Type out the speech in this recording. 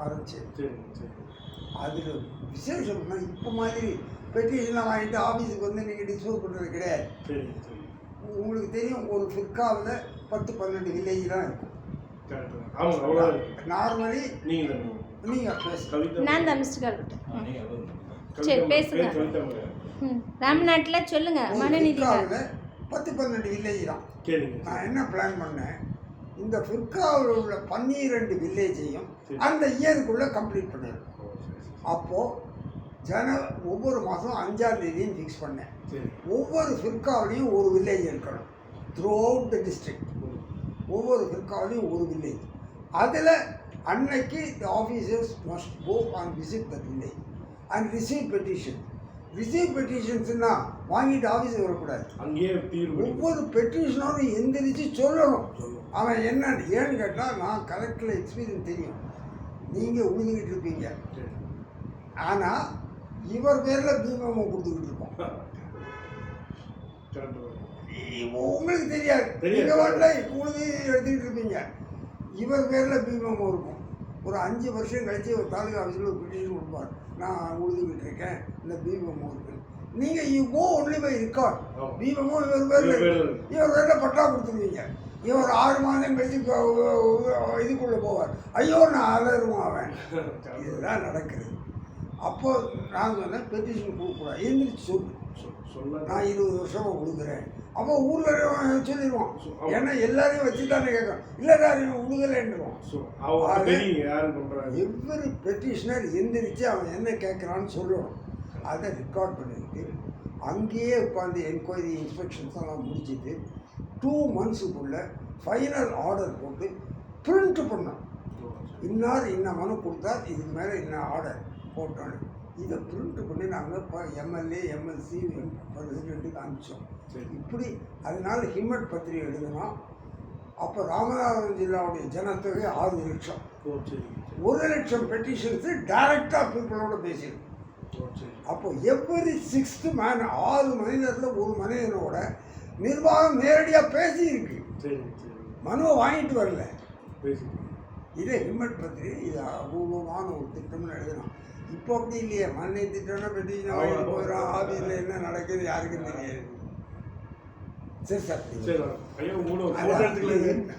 ஆரம்பிச்சேன். சரிங்க சரி. அதில் விசேஷம்னா இப்போ மாதிரி பெட்டிஷன்லாம் வாங்கிட்டு ஆஃபீஸுக்கு வந்து நீங்கள் டிஸ்போஸ் பண்ணுறது கிடையாது. சரிங்க சரி. உங்களுக்கு தெரியும், ஒரு ஃபிர்காவில் 10-12 வில்லேஜ் தான் இருக்கும். கரெக்டு தான். ஆமாம் அவ்வளோ நார்மலி நீங்கள் நீங்கள் பேச கவிதா நான் தான் மிஸ்டர் கால் கவிதா சரி, பேசுங்க. கவிதா மேடம். ராம்நாட்டில் சொல்லுங்க. மனுநீதி ஃபிர்காவில் 10-12 வில்லேஜ் தான். சரிங்க நான் என்ன பிளான் பண்ணேன், இந்த ஃபிர்காவில் உள்ள 12 வில்லேஜையும் அந்த இயருக்குள்ளே கம்ப்ளீட் பண்ணிடணும். அப்போது ஒவ்வொரு மாதம் 5ஆம் தேதியும் ஃபிக்ஸ் பண்ணேன். சரி. ஒவ்வொரு ஃபிர்காவிலையும் ஒரு வில்லேஜ் இருக்கணும். த்ரூ அவுட் த டிஸ்ட்ரிக்ட் ஒவ்வொரு ஃபிர்காவிலையும் ஒரு வில்லேஜ். அதில் அன்னைக்கு the officers must go and visit the village and receive petition. Receive பெட்டிஷன்ஸ்னால் வாங்கிட்டு ஆஃபீஸுக்கு வரக்கூடாது. அங்கேயே தீர்வு. ஒவ்வொரு பெட்டிஷனரும் எந்திரிச்சு சொல்லணும் அவன் என்னன்னு. ஏன்னு கேட்டால், நான் கலெக்டரில் எக்ஸ்பீரியன்ஸ் தெரியும், நீங்கள் உழுதுகிட்டு இருப்பீங்க, ஆனால் இவர் பேரில் பீமமோ கொடுத்துக்கிட்டு இருப்போம். உங்களுக்கு தெரியாது, நீங்கள் வாட்டில் உழுது எடுத்துக்கிட்டு இருப்பீங்க, இவர் பேரில் பீமமோ இருக்கும். ஒரு 5 வருஷம் கழிச்சு ஒரு தாலுகா ஆஃபீஸில் ஒரு பெட்டிஷன் கொடுப்பார், நான் உழுதுகிட்டு இருக்கேன், இந்த பீமமோ இருக்குது. நீங்கள் you go only by record. பீமமோ இவர் பேரில் பட்டா கொடுத்துருவீங்க. இவர் 6 மாதம் கழிச்சு இதுக்குள்ளே போவார், ஐயோ நான் அலருவான் அவன். இதுதான் நடக்குது. அப்போ நான் சொன்னேன், பெட்டிஷன் கொடுக்கூடாது, எழுந்திரிச்சு சொல்லு, நான் 20 வருஷமாக கொடுக்குறேன். அப்போ ஊரில் சொல்லிடுவான், ஏன்னா எல்லாரையும் வச்சு தானே கேட்குறோம், இல்லைடா இவன் உழுகலைன்னுவான். எவ்வொரு பெட்டிஷனர் எந்திரிச்சு அவன் என்ன கேட்குறான்னு சொல்லணும். அதை ரெக்கார்ட் பண்ணிட்டு அங்கேயே உட்காந்து என்கொயரி இன்ஸ்பெக்ஷன்ஸ் எல்லாம் முடிச்சுட்டு 2 மந்த்ஸுக்குள்ளே ஃபைனல் ஆர்டர் போட்டு பிரிண்ட் பண்ணோம். இன்னார் இன்ன மனு கொடுத்தா இதுக்கு மேலே இன்ன ஆர்டர் போட்டோன்னு இதை பிரிண்ட் பண்ணி நாங்கள் இப்போ எம்எல்ஏ எம்எல்சி பிரசிடெண்ட்டுக்கு அனுப்பிச்சோம். இப்படி அதனால ஹிம்மட் பத்திரிகை எழுதணும். அப்போ ராமநாதபுரம் ஜில்லாவுடைய ஜனத்தொகை 6 லட்சம். 1 லட்சம் பெட்டிஷன்ஸு டைரெக்டாக பீப்புளோட பேசியிருக்கோம். அப்போ எவ்ரி 6th மேன் 6 மனிதரில் ஒரு மனிதனோட நிர்வாகம் நேரடியாக பேசியிருக்கு. மனுவை வாங்கிட்டு வரல. இதே ஹிம்மட் பத்திரிகை இது அபூர்வமான ஒரு திட்டம்னு எழுதணும். இப்போ அப்படி இல்லையே, மண்ணை திட்டம்னா பெட்டிஷன் வாங்கிட்டு போயிடும், ஆஃபீஸில் என்ன நடக்குது யாருக்கும் தெரியாது. சரி சார்,